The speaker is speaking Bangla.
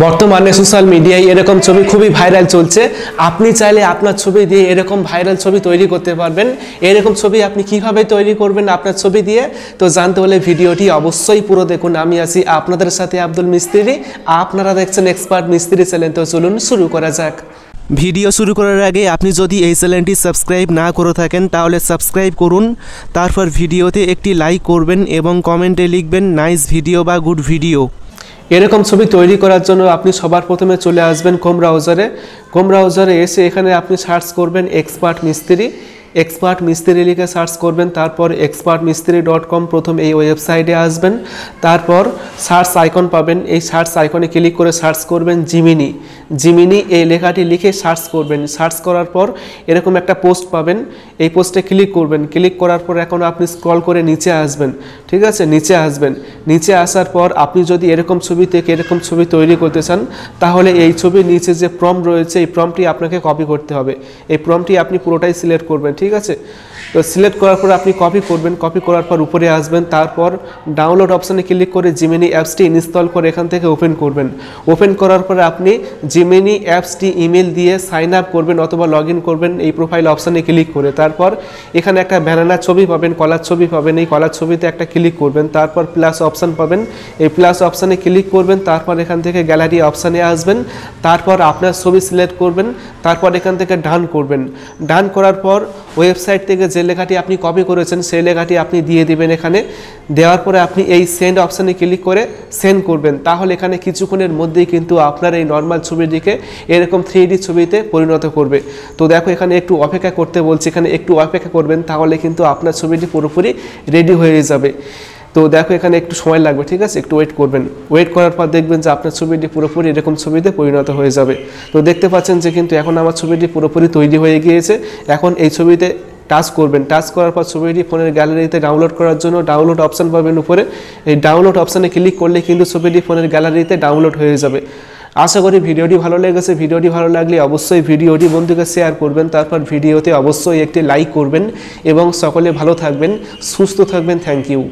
বর্তমানে সোশ্যাল মিডিয়ায় এরকম ছবি খুবই ভাইরাল চলছে। আপনি চাইলে আপনার ছবি দিয়ে এরকম ভাইরাল ছবি তৈরি করতে পারবেন। এরকম ছবি আপনি কিভাবে তৈরি করবেন আপনার ছবি দিয়ে, তো জানতে হলে ভিডিওটি অবশ্যই পুরো দেখুন। আমি আছি আপনাদের সাথে আব্দুল মিস্ত্রি, আপনারা দেখছেন এক্সপার্ট মিস্ত্রি চ্যানেল। তো চলুন শুরু করা যাক। ভিডিও শুরু করার আগে আপনি যদি এই চ্যানেলটি সাবস্ক্রাইব না করে থাকেন তাহলে সাবস্ক্রাইব করুন, তারপর ভিডিওতে একটি লাইক করবেন এবং কমেন্টে লিখবেন নাইস ভিডিও বা গুড ভিডিও। এরকম ছবি তৈরি করার জন্য আপনি সবার প্রথমে চলে আসবেন ক্রোম ব্রাউজারে এসে এখানে আপনি সার্চ করবেন এক্সপার্ট মিস্ত্রি লিখে সার্চ করবেন। তারপর expertmistri.com প্রথম এই ওয়েবসাইটে আসবেন। তারপর সার্চ আইকন পাবেন, এই সার্চ আইকনে ক্লিক করে সার্চ করবেন জিমিনি এই লেখাটি লিখে সার্চ করবেন। সার্চ করার পর এরকম একটা পোস্ট পাবেন, এই পোস্টে ক্লিক করবেন। ক্লিক করার পর এখন আপনি স্ক্রল করে নিচে আসবেন, ঠিক আছে? নিচে আসার পর আপনি যদি এরকম ছবি থেকে এরকম ছবি তৈরি করতে চান তাহলে এই ছবির নিচে যে প্রম্পট রয়েছে এই প্রম্পটটি আপনাকে কপি করতে হবে। এই প্রম্পটটি আপনি পুরোটাই সিলেক্ট করবেন, ঠিক আছে? তো সিলেক্ট করার পর আপনি কপি করবেন, কপি করার পর উপরে আসবেন। তারপর ডাউনলোড অপশানে ক্লিক করে জিমিনি অ্যাপসটি ইনস্টল করে এখান থেকে ওপেন করবেন। ওপেন করার পরে আপনি জিমিনি অ্যাপসটি ইমেল দিয়ে সাইন আপ করবেন অথবা লগ ইন করবেন এই প্রোফাইল অপশানে ক্লিক করে। তারপর এখানে একটা ব্যানানা ছবি পাবেন, কলার ছবি পাবেন, এই কলার ছবিতে একটা ক্লিক করবেন। তারপর প্লাস অপশান পাবেন, এই প্লাস অপশানে ক্লিক করবেন। তারপর এখান থেকে গ্যালারি অপশানে আসবেন। তারপর আপনার ছবি সিলেক্ট করবেন। তারপর এখান থেকে ডান করবেন। ডান করার পর ওয়েবসাইট থেকে যে লেখাটি আপনি কপি করেছেন সেই লেখাটি আপনি দিয়ে দিবেন এখানে। দেওয়ার পরে আপনি এই সেন্ড অপশানে ক্লিক করে সেন্ড করবেন। তাহলে এখানে কিছুক্ষণের মধ্যেই কিন্তু আপনার এই নর্মাল ছবিটিকে এরকম 3D ছবিতে পরিণত করবে। তো দেখো এখানে একটু অপেক্ষা করতে বলছি, এখানে একটু অপেক্ষা করবেন, তাহলে কিন্তু আপনার ছবিটি পুরোপুরি রেডি হয়ে যাবে। তো দেখো এখানে একটু সময় লাগবে, ঠিক আছে? একটু ওয়েট করবেন। ওয়েট করার পর দেখবেন যে আপনার ছবিটি পুরোপুরি এরকম ছবিতে পরিণত হয়ে যাবে। তো দেখতে পাচ্ছেন যে কিন্তু এখন আমার ছবিটি পুরোপুরি তৈরি হয়ে গিয়েছে। এখন এই ছবিতে টাচ করবেন, টাচ করার পর ছবিটি ফোনের গ্যালারিতে ডাউনলোড করার জন্য ডাউনলোড অপশান পাবেন উপরে। এই ডাউনলোড অপশানে ক্লিক করলে কিন্তু ছবিটি ফোনের গ্যালারিতে ডাউনলোড হয়ে যাবে। আশা করি ভিডিওটি ভালো লেগেছে। ভিডিওটি ভালো লাগলে অবশ্যই ভিডিওটি বন্ধুকে শেয়ার করবেন। তারপর ভিডিওতে অবশ্যই একটি লাইক করবেন এবং সকলে ভালো থাকবেন, সুস্থ থাকবেন। Thank you.